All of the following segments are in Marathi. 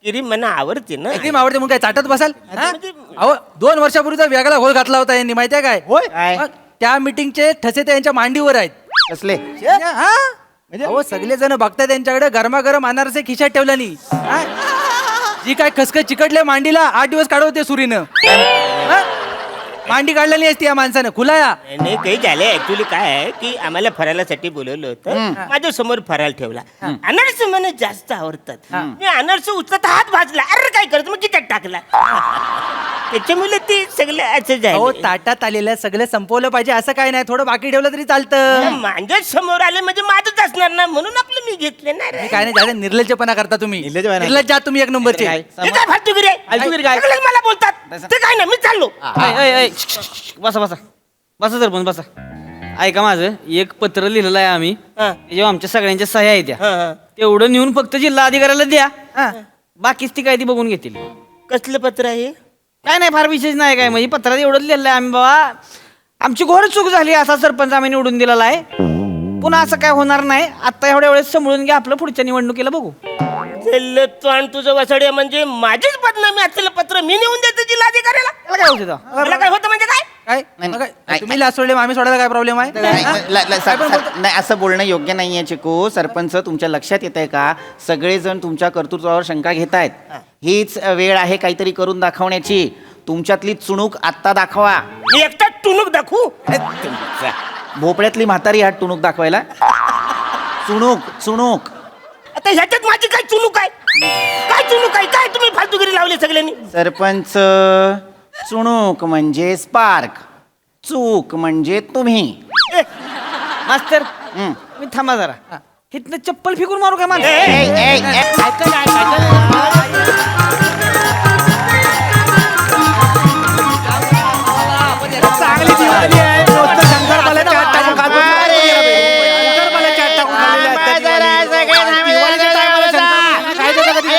क्रीम मला आवडते ना. क्रीम आवडते म्हणून काय चाटत बसाल हा? म्हणजे- अहो 2 वर्षापूर्वीचा वेगळा घोळ घातला होता यांनी माहितीये काय काय? मग त्या मीटिंगचे ठसे त्यांच्या मांडीवर आहेत. कसले हा? अहो सगळे जण बघताय त्यांच्याकडे गरमागरम अनारसे खिशात ठेवल्यानी हा? जी काय खसखस चिकटले मांडीला 8 दिवस काढवते सुरीनं हा? मांडी काढलेली असती या माणसानं खुलाया. नाही काही झालंय ऍक्च्युली काय आहे की आम्हाला फराळासाठी बोलवलं होतं. माझ्या समोर फराळ ठेवला. अनारस मला जास्त आवडतात. मी अनारस उचलत हात भाजला. अरे काय करतो मग किती टाकला. त्याच्यामुळे ते सगळं असं अहो झालं. ताटात आलेलं सगळं संपवलं पाहिजे असं काय नाही थोडं बाकी ठेवलं तरी चालतं. माझ्या समोर आले म्हणजे माझंच असणार ना म्हणून आपलं मी घेतलं ना रे. हे काय नाही झालं निर्लज्जपणा करता तुम्ही. निर्लज्जपणा. निर्लज्ज आहात तुम्ही एक नंबरचे. काय? हे काय फालतूगिरी आहे? फालतूगिरी काय? सगळेच मला बोलतात ते काय नाही मी चाललो. बसा बसा बसा सरपंच बसा. ऐका माझं एक पत्र लिहिलेलं आहे आम्ही हा. जेव्हा आमच्या सगळ्यांच्या सह्या आहेत त्या हा, हा. तेवढं नेऊन फक्त जिल्हा अधिकाऱ्याला द्या. हा. बाकीच ती काय ती बघून घेतील. कसलं पत्र आहे? काय नाही फार विशेष नाही काय म्हणजे पत्रात एवढं लिहिलेलं आहे आम्ही बाबा आमची घोर चूक झाली असा सरपंच आम्ही निवडून दिलेला आहे. पुन्हा असं काय होणार नाही. आता एवढ्या वेळेस सांभाळून घ्या आपलं पुढच्या निवडणुकीला बघू. तुझं वसाडे म्हणजे माझीच बदनामी असलेलं पत्र मी नेऊन देतो जिल्हाधिकाऱ्याला. त्याला काय होतं तेव्हा? मला काय होतं म्हणजे काय? काय नाही, मग काय? नाही. तुम्ही लाच सोडले आम्ही सोडायला काय प्रॉब्लेम आहे नाही, हा? काय पण बोलता? नाही असं बोलणं योग्य नाहीये चिकू. सरपंच तुमच्या लक्षात येत आहे का सगळेजण तुमच्या कर्तृत्वावर शंका घेत आहेत. हीच वेळ आहे काहीतरी करून दाखवण्याची. तुमच्यातली चुणूक आत्ता दाखवा. मी एकटा टुणूक दाखवू? भोपळ्यातली म्हातारी हात टुणूक दाखवायला. चुणूक चुणूक आता ह्याच्यात माझी काय चुणूक आहे? काय चुणूक आहे? काय तुम्ही फालतूगिरी लावली सगळ्यांनी? सरपंच चुणूक म्हणजे स्पार्क, चूक म्हणजे तुम्ही. ए, मास्तर हं. मी थांबा जरा इथनं चप्पल फेकून मारू काय ए, माणसं? ए, ए, ए, ऐका ना, ऐका ना. चांगली दिवाळी आहे. नुसतं शंकरपाळ्याच्या आत टाकून खात बसू. शंकरपाळ्याच्या आत टाकून खाल्लेल्या असतात दिवाळी. दिवाळीच्या टायमाला शंकरपाळ्या खायचं का कधी?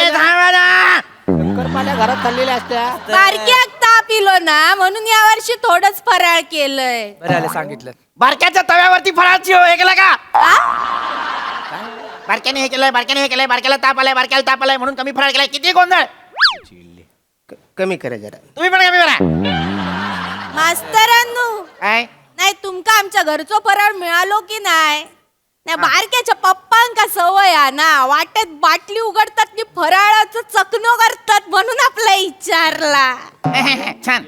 शंकरपाळ्या घरात खाल्लेल्या असतात. बारक्या ताप पिलो ना म्हणून यावर्षी थोडंच फराळ केलंय. बरं आले सांगितलं. बारक्याच्या तव्यावरती फळाची हे केलं का? बारक्याने हे केलंय, बारक्याने हे केलंय, बारक्याला ताप आलाय, बारक्याला ताप आलाय म्हणून कमी फराळ केलाय. किती गोंधळ. कमी करा जरा. तुम्ही पण कमी करा. मास्तरांनो काय नाही तुमका आमच्या घरचो फराळ मिळालो की नाही बारक्याच्या पप्पांका सवय आहे ना वाटेत बाटली उघडतात की फराळाचं चकनो करतात म्हणून आपला विचारला. छान.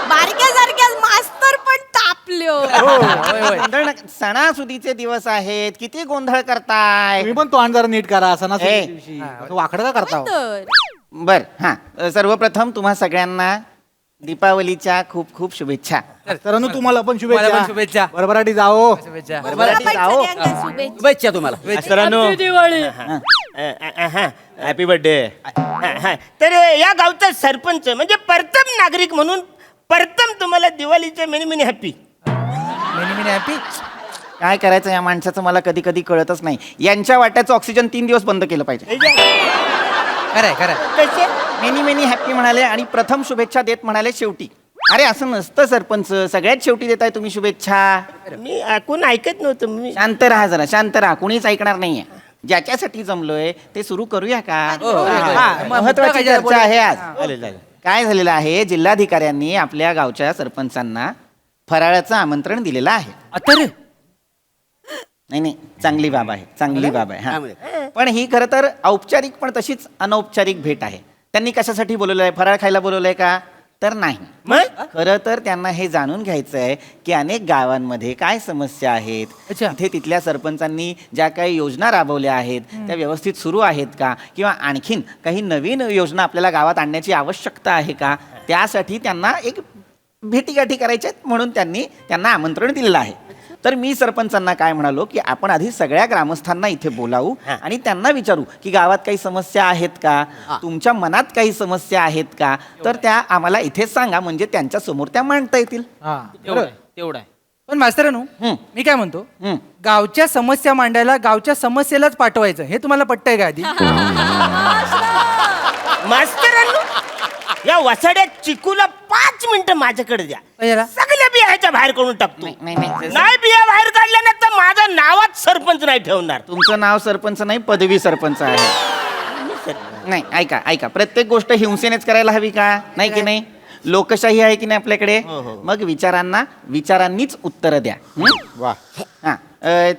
बारक्या सारख्या मास्तर पण तापल्यो. गोंधळ नका. सणासुदीचे दिवस आहेत, किती गोंधळ करताय. तुम्ही पण तोंड जरा नीट करा ए. दिवशी वाकडं का करता हो? तर बर हा सर्वप्रथम तुम्हा सगळ्यांना दीपावलीच्या खूप खूप शुभेच्छा. सरांनो तुम्हाला पण तुम्हाला पण शुभेच्छा. शुभेच्छा. बरभराटी जाओ. शुभेच्छा. तुम्हाला पण सगळ्यांना शुभेच्छा. शुभेच्छा तुम्हाला. सरांनो हॅपी बर्थडे. तर या गावचा सरपंच म्हणजे प्रथम नागरिक म्हणून प्रथम तुम्हाला दिवाळीचे many many happy. Many happy. काय करायचं या माणसाचं मला कधी कधी कळतच नाही. यांच्या वाट्याचं ऑक्सिजन 3 दिवस बंद केलं पाहिजे. खरंय खरंय. कसे? मेनी मेनी हॅपी म्हणाले आणि प्रथम शुभेच्छा देत म्हणाले शेवटी. अरे असं नसतं सरपंच. सगळ्यात शेवटी देताय तुम्ही शुभेच्छा. मी कोण ऐकत नव्हतं मी. शांत राहा जरा, शांत राहा. कुणीच ऐकणार नाहीये. ज्याच्यासाठी जमलोय ते सुरू करूया का? हा, महत्वाची चर्चा आहे आज. काय झालेलं आहे जिल्हाधिकाऱ्यांनी आपल्या गावच्या सरपंचांना फराळाचं आमंत्रण दिलेलं आहे. अतर नाही चांगली बाब आहे, चांगली बाब आहे. हा. पण ही खरं तर औपचारिक पण तशीच अनौपचारिक भेट आहे. त्यांनी कशासाठी बोलवलं आहे? फराळ खायला बोलवलंय का? तर नाही. मग खरं तर त्यांना हे जाणून घ्यायचं आहे की अनेक गावांमध्ये काय समस्या आहेत. अच्छा. इथे तिथल्या सरपंचांनी ज्या काही योजना राबवल्या आहेत त्या व्यवस्थित सुरू आहेत का, किंवा आणखीन काही नवीन योजना आपल्याला गावात आणण्याची आवश्यकता आहे का, त्यासाठी त्यांना एक भेटीगाठी करायच्या आहेत म्हणून त्यांनी त्यांना आमंत्रण दिलेलं आहे. तर मी सरपंचांना काय म्हणालो की आपण आधी सगळ्या ग्रामस्थांना इथे बोलावू आणि त्यांना विचारू की गावात काही समस्या आहेत का, तुमच्या मनात काही समस्या आहेत का, तर त्या आम्हाला इथेच सांगा म्हणजे त्यांच्या समोर त्या मांडता येतील. हा. तेवढं आहे. पण मास्तरांनो मी काय म्हणतो हं. गावच्या समस्या मांडायला गावच्या समस्येलाच पाठवायचं हे तुम्हाला पटतंय का आधी? मास्तरांनो या वसाड्या चिकूला 5 मिनिटं माझ्याकडे द्या. कशाला? सगळ्या बिया ह्याच्या बाहेर काढून टाकतो. नाही, नाही, नाही. नाही बिया बाहेर काढल्या ना तर माझं नावात सरपंच नाही ठेवणार. तुमचं नाव सरपंच नाही, पदवी सरपंच आहे. नाही, ऐका ऐका, प्रत्येक गोष्ट हिंसेनेच करायला हवी का? नाही की नाही? लोकशाही आहे की नाही आपल्याकडे? मग विचारांनीच उत्तर द्या. वा. हा,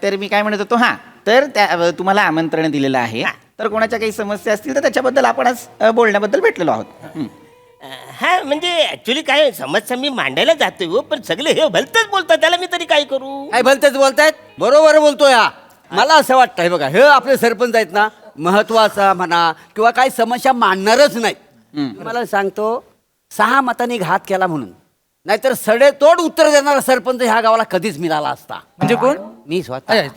तर मी काय म्हणत होतो, हा, तर त्या तुम्हाला आमंत्रण दिलेलं आहे. तर कोणाच्या काही समस्या असतील तर त्याच्याबद्दल आपण आज बोलण्याबद्दल भेटलेलो आहोत. हा म्हणजे ऍक्च्युली काय समस्या मी मांडायला जातोय हो, पण सगळे हे भलतच बोलतात, त्याला मी तरी काय करू? काय भलतेच बोलतायत? बरोबर बोलतोय हा. मला असं वाटतं, हे बघा, हे आपले सरपंच आहेत ना, महत्वाचा म्हणा किंवा काही समस्या मांडणारच नाही. मी मला सांगतो, 6 मतांनी घात केला म्हणून, नाहीतर सडेतोड उत्तर देणारा सरपंच ह्या गावाला कधीच मिळाला असता. म्हणजे कोण? मी स्वतः.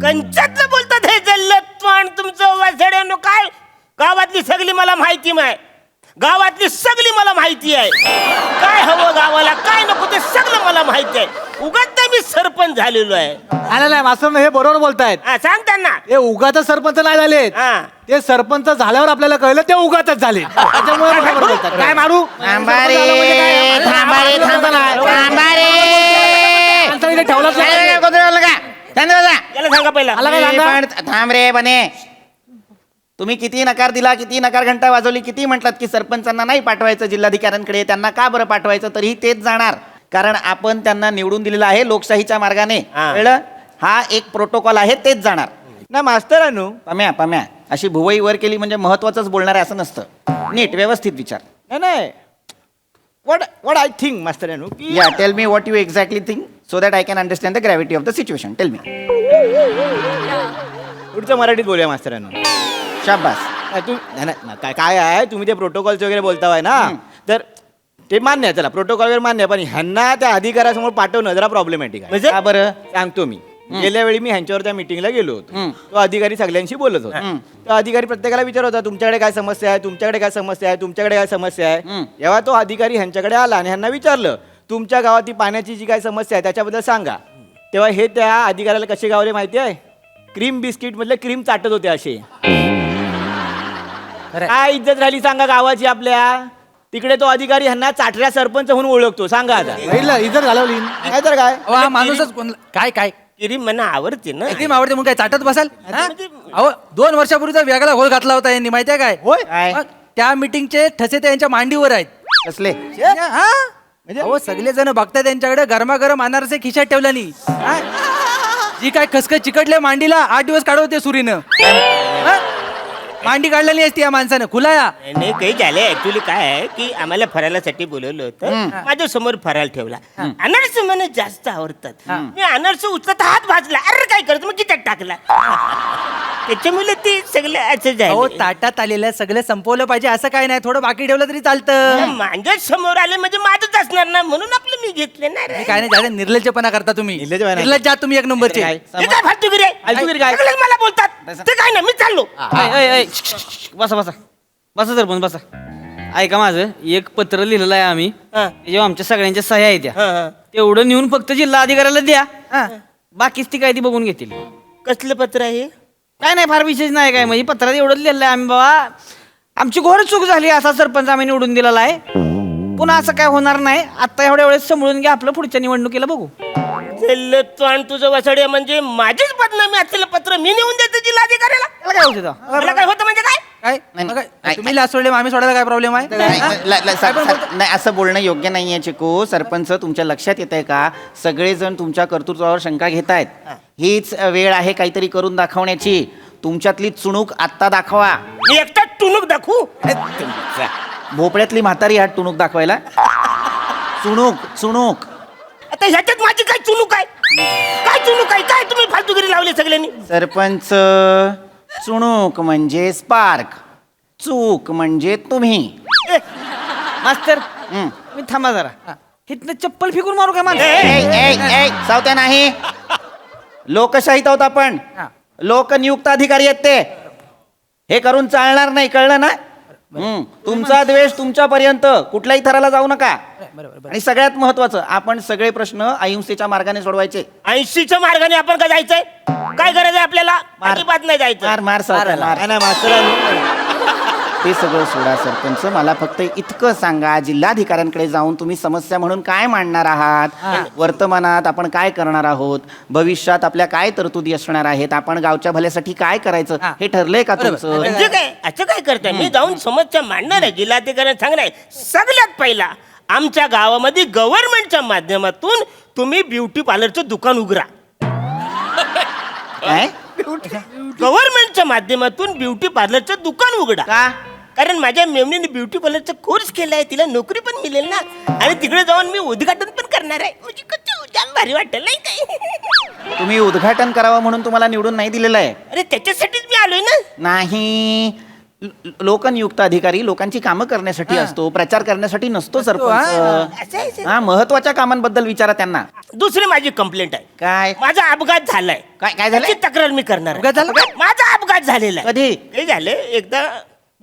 कंचातलं बोलतात हे जल्लतवाण तुमचं वासड्यानो. काय गावातली सगळी मला माहिती आहे, गावातली सगळी मला माहिती आहे. काय हवं गावाला, काय नको ते सगळं मला माहिती आहे. उगाच तर मी सरपंच झालेलो आहे. नाही मास्तर हे बरोबर बोलतायत. हा, सांग त्यांना. हे उगाच सरपंच नाही झालेत, हा. ते सरपंच झाल्यावर आपल्याला कळलं ते उगाचच झाले. त्याच्यामुळे बरोबर बोलतात. काय मारू? थांबा रे, सरपंच झालं म्हणजे काय? थांबा रे, थांबा नाही. थांबा रे. माणसाने इथे ठेवलंच नाही. त्याला सांगा पहिला. मला काय सांगा? पण थांब रे बने, तुम्ही किती नकार दिला, किती नकार घंटा वाजवली, किती म्हटलात की सरपंचांना नाही पाठवायचं जिल्हाधिकाऱ्यांकडे, त्यांना का बरं पाठवायचं? तरीही तेच जाणार, कारण आपण त्यांना निवडून दिलेलं आहे लोकशाहीच्या मार्गाने. हा. कळलं? हा एक प्रोटोकॉल आहे, तेच जाणार. नाही मास्तरांनो, पम्या अशी भुवई वर केली म्हणजे महत्वाचंच बोलणार आहे असं नसतं. नीट व्यवस्थित विचार. नाही what I think मास्तरांनो, की या tell me what you exactly think so that I can understand the gravity of the situation. Tell me. पुढचं मराठीत बोलूया मास्तरांनो. शाबास. काय आहे, तुम्ही ते प्रोटोकॉलचं वगैरे बोलताय ना, तर ते मान्य आहे, चला प्रोटोकॉल वगैरे मान्य आहे, पण ह्यांना त्या अधिकाऱ्यासमोर पाठवणं जरा प्रॉब्लेमॅटिक आहे. म्हणजे का बरं? सांगतो मी. गेल्या वेळी मी ह्यांच्यावर त्या मीटिंगला गेलो होतो. तो अधिकारी सगळ्यांशी बोलत होता. तो अधिकारी प्रत्येकाला विचारत होता, तुमच्याकडे काय समस्या आहे, तुमच्याकडे काय समस्या आहे, तुमच्याकडे काय समस्या आहे. जेव्हा तो अधिकारी ह्यांच्याकडे आला आणि ह्यांना विचारलं, तुमच्या गावात ती पाण्याची जी काय समस्या आहे त्याच्याबद्दल सांगा, तेव्हा हे त्या अधिकाऱ्याला कसे गावले माहिती आहे? क्रीम बिस्किट मधले क्रीम चाटत होते असे. काय इज्जत राहिली सांगा गावाची आपल्या? तिकडे तो अधिकारी ह्यांना चाटऱ्या सरपंच म्हणून ओळखतो. सांगा आता. इज्जत घालवली. काय तर काय. हा माणूसच काय काय किरी मला आवडते ना. क्रीम आवडते म्हणून काय चाटत बसाल? हा? म्हणजे- अहो 2 वर्षापूर्वीचा वेगळा घोळ घातला होता यांनी, माहिती आहे काय? होय? काय? मग त्या मीटिंगचे ठसे ते यांच्या मांडीवर आहेत. कसले? हा? अहो सगळे जण बघताय त्यांच्याकडे, गरमागरम अनारसे खिशात ठेवल्यानी. हा? जी काय खसखस चिकटले मांडीला, 8 दिवस काढवते सुरीनं. हा? मांडी काढलेली असती या माणसानं खुलाया. नाही काही झालं ऍक्च्युली काय आहे की आम्हाला फराळासाठी बोलवलं होतं. माझ्या समोर फराळ ठेवला. अनारस मला जास्त आवडतात. मी अनारस उचलत हात भाजला, अरे काय करतो मग कित्यात टाकला. त्याच्यामुळे ते सगळं असं अहो झालं. ताटात आलेलं सगळं संपवलं पाहिजे असं काय नाही, थोडं बाकी ठेवलं तरी चालतं. माझ्या समोर आले म्हणजे माझंच असणार ना, म्हणून आपलं मी घेतलं ना रे. हे काय नाही झालं, निर्लज्जपणा करता तुम्ही. निर्लज्जपणा नाही. निर्लज्ज आहात तुम्ही एक नंबरचे. काय? हे काय फालतूगिरी आहे? फालतूगिरी काय? सगळेच मला बोलतात ते काय नाही, मी चाललो. बसा सरपंच बसा. ऐका, माझं एक पत्र लिहिलेलं आहे आम्ही, हा. जेव्हा आमच्या सगळ्यांच्या सह्या आहेत त्या, हा, हा. तेवढं नेऊन फक्त जिल्हा अधिकाऱ्याला द्या. बाकीच ती काय ती बघून घेतील. कसलं पत्र आहे? काय नाही, फार विशेष नाही काय, म्हणजे पत्रात एवढंच लिहिलं आहे आम्ही, बाबा आमची घोर चूक झाली, असा सरपंच आम्ही निवडून दिलेला आहे, पुन्हा असं काय होणार नाही. आता एवढ्या वेळेस समजून घ्या, आपलं पुढच्या निवडणुकीला बघू. जल्लतवाण तुझं वसडे म्हणजे माझीच बदनामी असलेलं पत्र मी नेऊन देतो जिल्हाधिकाऱ्याला. त्याला काय होतं तेव्हा? मला काय होतं म्हणजे काय? काय नाही, मग नाही. काय? तुम्ही लाच सोडले, आम्ही सोडायला काय प्रॉब्लेम आहे? नाही, असं बोलणं योग्य नाहीये चिकू. सरपंच, तुमच्या लक्षात येत आहे का, सगळेजण तुमच्या कर्तृत्वावर शंका घेत आहेत. हीच वेळ आहे काहीतरी करून दाखवण्याची. तुमच्यातली चुणूक आत्ता दाखवा. मी एकटा टुणूक दाखवू? भोपळ्यातली म्हातारी हात टुणूक दाखवायला. चुणूक. आता ह्याच्यात माझी काय चुणूक आहे? काय चुणूक आहे? काय तुम्ही फालतूगिरी लावली सगळ्यांनी? सरपंच, चुणूक म्हणजे स्पार्क, चूक म्हणजे तुम्ही. मास्तर हं. तुम्ही थांबा जरा, इथनं चप्पल फेकून मारू काय माणसं? सावत्या नाही. लोकशाहीत आहोत आपण. लोकनियुक्त अधिकारी आहेत ते. हे करून चालणार नाही, कळलं ना? तुमचा द्वेष तुमच्यापर्यंत, कुठल्याही थराला जाऊ नका. आणि सगळ्यात महत्वाचं, आपण सगळे प्रश्न अहिंसेच्या मार्गाने सोडवायचे. 80च्या मार्गाने आपण का जायचंय? काय गरज आहे आपल्याला? अजिबात नाही जायचं. मार सावत्या, मार. नाही मास्तरांनो, ते सगळं सोडा सरपंच. मला फक्त इतकं सांगा, जिल्हाधिकाऱ्यांकडे जाऊन तुम्ही समस्या म्हणून काय मांडणार आहात, वर्तमानात आपण काय करणार आहोत, भविष्यात आपल्या काय तरतुदी असणार आहेत, आपण गावच्या भल्यासाठी काय करायचं हे ठरलंय का तुमचं? म्हणजे काय असं काय करताय? मी जाऊन समस्या मांडणार आहे, जिल्हाधिकाऱ्यांना सांगणार आहे. सगळ्यात पहिला आमच्या गावामध्ये गव्हर्नमेंटच्या माध्यमातून तुम्ही ब्युटी पार्लरचं दुकान उघडा. काय गव्हर्नमेंटच्या माध्यमातून ब्युटी पार्लरचं दुकान उघडा. का? कारण माझ्या मेमणीने ब्युटी पार्लरचा कोर्स केलाय, तिला नोकरी पण मिळेल ना, आणि तिकडे जाऊन मी उद्घाटन पण करणार आहे. म्हणजे किती जाम भारी वाटेल नाही काय? तुम्ही उद्घाटन करावं म्हणून तुम्हाला निवडून नाही दिलेलं आहे? अरे त्याच्यासाठीच मी आलोय ना. नाही, लोकनियुक्त अधिकारी लोकांची कामं करण्यासाठी असतो, प्रचार करण्यासाठी नसतो सरपंच. असं आहे, सर. हा, महत्वाच्या कामांबद्दल विचारा त्यांना. दुसरी माझी कंप्लेंट आहे. काय माझा अपघात झालाय. काय काय झालं? त्याची तक्रार मी करणार आहे. अपघात झाला? माझा अपघात झालेला आहे. कधी? हे झाले एकदा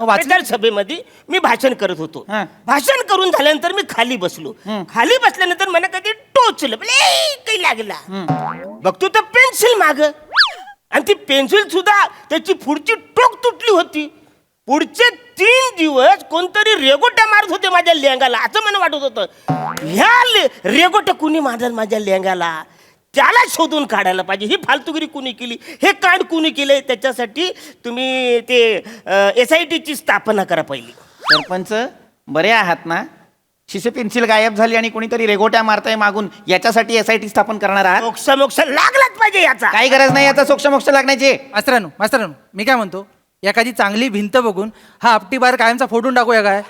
मग वाचलं? पत्रकार सभेमध्ये मी भाषण करत होतो. हा. भाषण करून झाल्यानंतर मी खाली बसलो. खाली बसल्यानंतर मला कधी टोचलं, काही लागला. बघतो तर पेन्सिल माग, आणि ती पेन्सिल सुद्धा त्याची पुढची टोक तुटली होती. पुढचे 3 दिवस कोणतरी रेगोट्या मारत होते माझ्या लेंगाला, असं मला वाटत होतं. ह्या रेगोट्या कुणी मारत माझ्या लेंगाला, त्याला शोधून काढायला पाहिजे. ही फालतुगिरी कुणी केली, हे कांड कुणी केले, त्याच्यासाठी तुम्ही ते SIT ची स्थापना करा पहिली. सरपंच बरे आहात ना? शिसे पेन्सिल गायब झाली आणि कोणीतरी रेगोट्या मारताय मागून, याच्यासाठी SIT स्थापन करणार आहात? मोक्ष लागलाच पाहिजे याचा. काही गरज नाही याचा सोक्ष लागण्याची. मास्तरांनो मी काय म्हणतो, एखादी चांगली भिंत बघून हा आपटी बाहेर कायमचा फोडून टाकूया काय?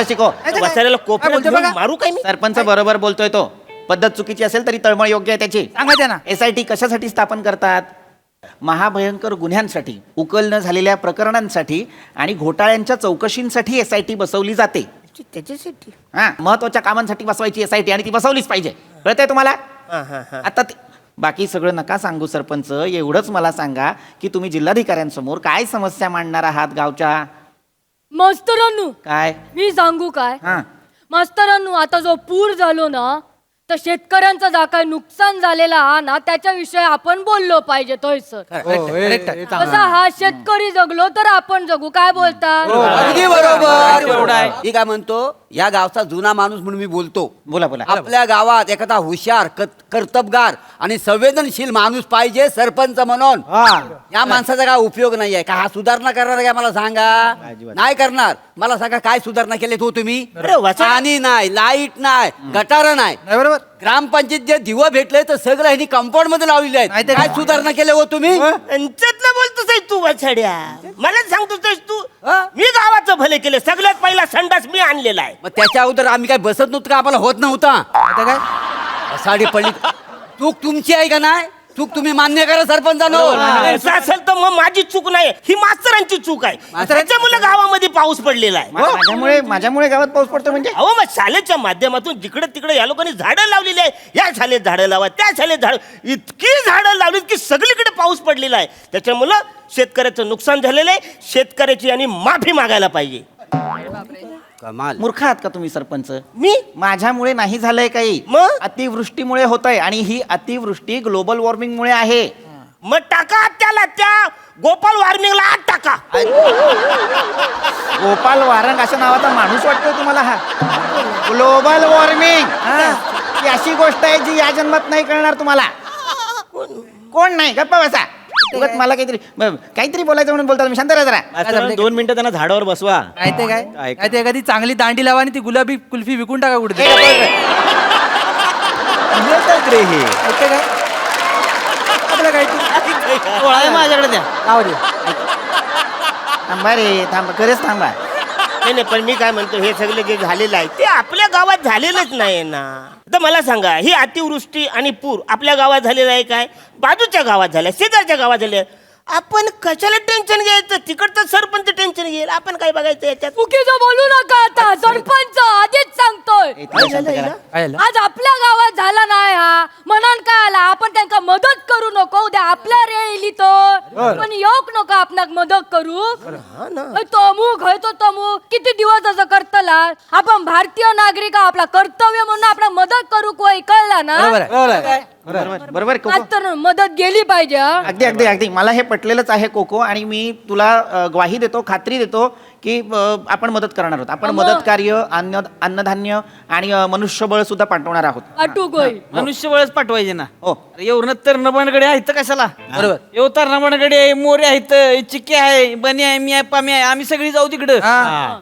शिको. वसाऱ्याला कोपऱ्यात बोलतोय घेऊन बघा? मारू काय मी? सरपंच बरोबर बोलतोय तो. पद्धत चुकीची असेल तरी तळमळ योग्य आहे त्याची. सांगा त्यांना. SIT कशासाठी स्थापन करतात? महाभयंकर गुन्ह्यांसाठी, उकल न झालेल्या प्रकरणांसाठी आणि घोटाळ्यांच्या चौकशींसाठी SIT बसवली जाते. त्याच्यासाठी हा, महत्वाच्या कामांसाठी बसवायची SIT, आणि ती बसवलीच पाहिजे. कळतंय तुम्हाला? आता बाकी सगळं नका सांगू सरपंच, एवढंच मला सांगा की तुम्ही जिल्हाधिकाऱ्यांसमोर काय समस्या मांडणार आहात गावच्या? मास्तरांनो काय? मी सांगू काय हा, मास्तरांनो, आता जो पूर झालो ना, तर शेतकऱ्यांचा जा काय नुकसान झालेला हा ना, त्याच्याविषयी आपण बोललो पाहिजे. तोय सर कसा हा शेतकरी जगलो तर आपण जगू, काय बोलता? अगदी बरोबर. मी काय म्हणतो, या गावचा जुना माणूस म्हणून मी बोलतो. बोला बोला. आपल्या गावात एखादा हुशार, कर्तबगार आणि संवेदनशील माणूस पाहिजे सरपंच म्हणून. या माणसाचा काय उपयोग नाहीये का? हा सुधारणा करणार काय मला सांगा? नाही करणार. मला सांगा काय सुधारणा केली तो तुम्ही? अरे वाचा. पाणी नाही, लाईट नाही, गटार नाही. बरोबर. ग्रामपंचायत जे दिवं भेटले तर सगळं ह्यांनी कंपाऊंड मध्ये लावलेले आहेत. नाही तर काय सुधारणा केले हो तुम्ही? त्यांच्यातलं बोलतोस तू वसाड्या, मला सांगतोस तू. हा? मी गावाचं भले केले. सगळ्यात पहिला संडास मी आणलेला आहे. मग त्याच्या अगोदर आम्ही काय बसत नव्हतो का? आम्हाला होत नव्हता? आता काय? साडी पडली. चूक तुमची आहे का नाही? चूक तुम्ही मान्य करा सरपंचानो. असं असेल तर मग माझी चूक नाही, ही मास्तरांची चूक आहे. त्याच्यामुळे गावामध्ये पाऊस पडलेला आहे. माझ्यामुळे गावात पाऊस पडतो म्हणजे? अहो, मग शाळेच्या माध्यमातून जिकडे तिकडे या लोकांनी झाडं लावलेली आहे. या शाळेत झाडं लावा, त्या शाळेत झाडं, इतकी झाडं लावलीत की सगळीकडे पाऊस पडलेला आहे. त्याच्यामुळं शेतकऱ्याचं नुकसान झालेलं आहे. शेतकऱ्याची यांनी माफी मागायला पाहिजे. कमाल. मूर्ख आहात का तुम्ही सरपंच? मी माझ्यामुळे नाही झालंय काही, मग? अतिवृष्टीमुळे होतंय, आणि ही अतिवृष्टी ग्लोबल वॉर्मिंग मुळे आहे. मग टाका त्याला, त्या गोपाल वार्मिंगला आत टाका. गोपाल वारंग अशा नावाचा माणूस वाटतोय तुम्हाला हा? ग्लोबल वॉर्मिंग ही अशी गोष्ट आहे जी या जन्मात नाही कळणार तुम्हाला. कोण नाही? गप्पा बसा. उगाच मला काहीतरी बोलायचं म्हणून बोलता तुम्ही. शांत राहा जरा. 2 मिनिटं त्यांना झाडावर बसवा. काय ते काय? काय ते एखादी चांगली दांडी लावा आणि ती गुलाबी कुल्फी विकून टाका कुठे? काय आपलं काय ते? माझ्याकडे द्या. लावा दे. थांबा रे, थांबा, खरंच थांबा. नाही, पण मी काय म्हणतो, हे सगळं जे झालेलं आहे ते आपल्या गावात झालेलंच नाही ना. तर मला सांगा, ही अतिवृष्टी आणि पूर आपल्या गावात झालेला आहे काय? बाजूच्या गावात झाल्या, शेजारच्या गावात झाल्या. आपण कशाला टेन्शन घ्यायचं? तिकडचं सरपंच टेन्शन घेईल, आपण काय बघायचं याच्यात? चुकीचं बोलू नका आता. सरपंच आधीच सांगतोय, काय झालं? आज आपल्या गावात झाला नाही हा म्हणून काय आला, आपण त्यांना मदत करू नको. उद्या आपल्या रे येईल तो, पण येऊक नको आपणाक मदत करू. तमुक है तो तमुक किती दिवस असं करतला. आपण भारतीय नागरिक, आपला कर्तव्य म्हणून आपण मदत करू. कोई कळला ना? बरोबर कोको. आज तर मदत गेली पाहिजे हा. अगदी अगदी अगदी मला हे पटलेलंच आहे कोको. आणि आणि मी तुला ग्वाही देतो, खात्री देतो की आपण मदत करणार आहोत. आपण मदत कार्य, अन्नधान्य आणि मनुष्यबळ सुद्धा पाठवणार आहोत. आटू गोय मनुष्यबळच पाठवायचे ना. हो. अरे एवढं तरण बनगडे आहेत कशाला? बरोबर. एव तरण बनगडे आहे, मोरे आहेत, चिक्की आहे, बनी आहे, मी आहे, पामी आहे, आम्ही सगळी जाऊ तिकडं.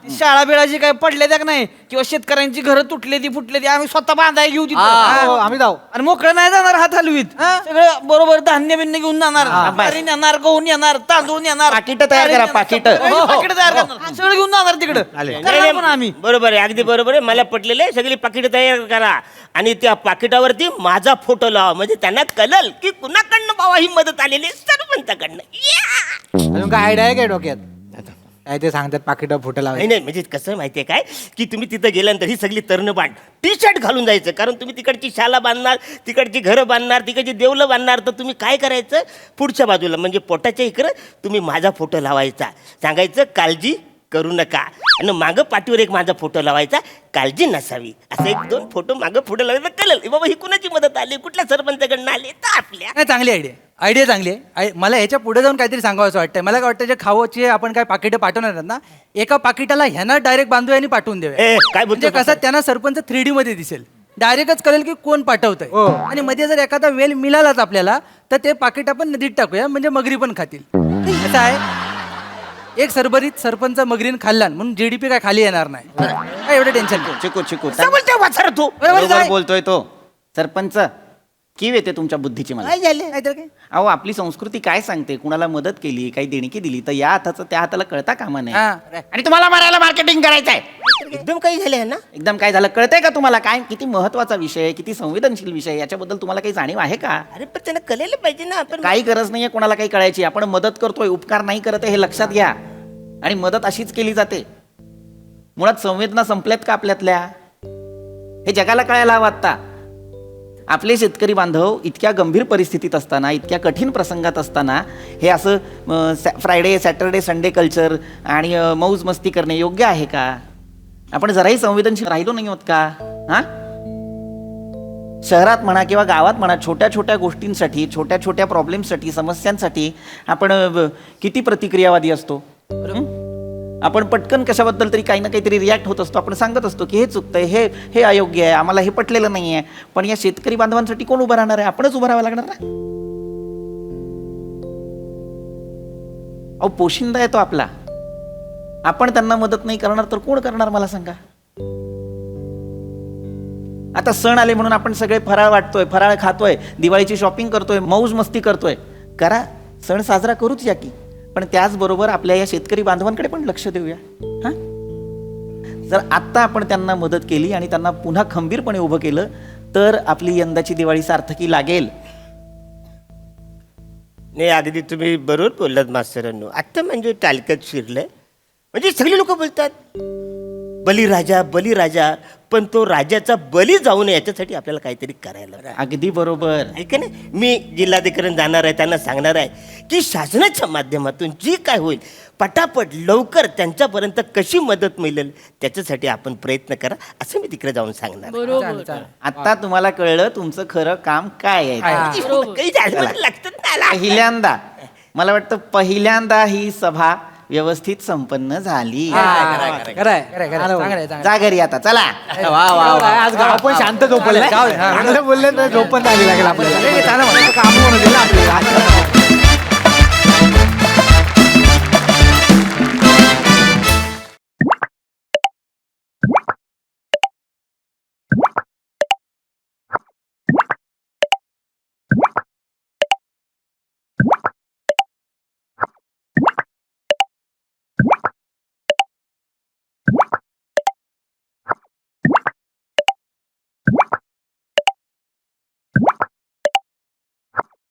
ती शाळा बिळाची काय पडले त्या नाही किंवा शेतकऱ्यांची घरं तुटले ती फुटले ती आम्ही स्वतः बांधाय घेऊ तिथं. हो, आम्ही जाऊ. आणि मोकळं नाही जाणार हात हलवीत. सगळं बरोबर धान्य बिन्य घेऊन जाणार, ज्वारी नेणार, गहू नेणार, तांदूळ नेणार, पाकिटं तयार करा, पाकिटं. पाकिटं तयार करणार, सगळं घेऊन जाणार तिकडं. करणार पण आम्ही. बरोबर आहे, अगदी बरोबर आहे. मला पटलेलं आहे. सगळी पाकिटं तयार करा आणि त्या पाकिटावरती माझा फोटो लावा, म्हणजे त्यांना कळल की कुणाकडनं बाबा ही मदत आलेली आहे, सरपंचाकडनं. या! अजून काय आयडिया आहे काय डोक्यात? काय ते सांगतात पाकिटं फुटं नाही लावायचं. नाही, म्हणजे कसं माहितीये काय की तुम्ही तिथं गेल्यानंतर ही सगळी तरणं बांध टी शर्ट घालून जायचं, कारण तुम्ही तिकडची शाला बांधणार, तिकडची घरं बांधणार, तिकडची देवलं बांधणार. तर तुम्ही काय करायचं, पुढच्या बाजूला म्हणजे पोटाच्या इकडं तुम्ही माझा फोटो लावायचा, सांगायचं काळजी करू नका, आणि मागं पाठीवर एक माझा फोटो लावायचा, काळजी नसावी. असं 1-2 फोटो मागं फोटो लावायचा, कळलं बाबा ही कुणाची मदत आली, कुठल्या सरपंचाकडनं आली, तर आपल्या. नाही, चांगली आयडिया चांगली आहे. मला ह्याच्या पुढे जाऊन काहीतरी सांगावं असं वाटतंय. मला काय वाटतं, जे खावाचे आपण काय पाकिटं पाठवणार आहेत ना, एका पाकिटाला ह्यांना डायरेक्ट बांधूया आणि पाठवून देऊया. काय म्हणजे बोलतो कसं त्यांना सरपंच 3D मध्ये दिसेल, डायरेक्टच कळेल की कोण पाठवतंय. हो. आणि मध्ये जर एखादा वेल मिळालाच आपल्याला तर ते पाकिट आपण नदीत टाकूया, म्हणजे मगरी पण खातील. कसं आहे, एक सरभरीत सरपंच मगरीन खाल्ला म्हणून GDP काय खाली येणार नाही. काय एवढं टेन्शन घेऊ. चिकू काय बोलतोय वाचार तू? बरोबर बोलतोय तो. सरपंच कीव येते तुमच्या बुद्धीची मला. काय झालं नाहीतर काय. अहो, आपली संस्कृती काय सांगते, कुणाला मदत केली, काही देणगी दिली तर या हाताचं त्या हाताला कळता कामा नाही. हा. आणि तुम्हाला मारायला मार्केटिंग करायचंय. एकदम काही झालंय ना. एकदम काय झालं कळतंय का तुम्हाला? काय किती महत्वाचा विषय, किती संवेदनशील विषय, याच्याबद्दल तुम्हाला काही जाणीव आहे का? अरे पण त्यांना कळलं पाहिजे ना. आपण काही गरज नाहीये कोणाला काही कळायची. आपण मदत करतोय, उपकार नाही करत आहे हे लक्षात घ्या. आणि मदत अशीच केली जाते. मुळात संवेदना संपल्यात का आपल्यातल्या? हे जगाला कळायला हवं आता. आपले शेतकरी बांधव इतक्या गंभीर परिस्थितीत असताना, इतक्या कठीण प्रसंगात असताना हे असं फ्रायडे, सॅटर्डे, संडे कल्चर आणि मौज मस्ती करणे योग्य आहे का? आपण जराही संवेदनशील राहिलो नाही आहोत का? हा, शहरात म्हणा किंवा गावात म्हणा, छोट्या छोट्या गोष्टींसाठी, छोट्या छोट्या प्रॉब्लेमसाठी, समस्यांसाठी आपण किती प्रतिक्रियावादी असतो. आपण पटकन कशाबद्दल तरी काही ना काहीतरी रिॲक्ट होत असतो. आपण सांगत असतो की हे चुकतंय, हे अयोग्य आहे, आम्हाला हे पटलेलं नाही आहे. पण या शेतकरी बांधवांसाठी कोण उभं राहणार आहे? आपणच उभं राहावं लागणार ना. अहो, पोशिंदा आहे तो आपला. आपण त्यांना मदत नाही करणार तर कोण करणार मला सांगा. आता सण आले म्हणून आपण सगळे फराळ वाटतोय, फराळ खातोय, दिवाळीची शॉपिंग करतोय, मौज मस्ती करतोय. करा, सण साजरा करूच या की, पण त्याचबरोबर आपल्या या शेतकरी बांधवांकडे पण लक्ष देऊया. हा, जर आत्ता आपण त्यांना मदत केली आणि त्यांना पुन्हा खंबीरपणे उभं केलं तर आपली यंदाची दिवाळी सार्थकी लागेल. नाही, अगदी तुम्ही बरोबर बोललात मास्तरांनो. आता म्हणजे टालकत शिरलंय. म्हणजे सगळे लोक बोलतात बलीराजा बलीराजा, पण तो राजाचा बली जाऊ नये याच्यासाठी आपल्याला काहीतरी करायला लागेल. अगदी बरोबर. ऐका ना, मी जिल्हाधिकाऱ्यांना जाणार आहे, त्यांना सांगणार आहे की शासनाच्या माध्यमातून जी काय होईल पटापट लवकर त्यांच्यापर्यंत कशी मदत मिळेल त्याच्यासाठी आपण प्रयत्न करा, असं मी तिकडे जाऊन सांगणार. बरोबर. आता तुम्हाला कळलं तुमचं खरं काम काय आहे. काही झालं लक्षात नाही आलं. पहिल्यांदा, मला वाटतं पहिल्यांदा ही सभा व्यवस्थित संपन्न झाली. खरंय. जा घरी आता, चला. आज गाव पण शांत झोपलं. चांगलं बोलले तर झोप पण झाली लागेल आपल्याला. काम होणं दिलं आपल्याला.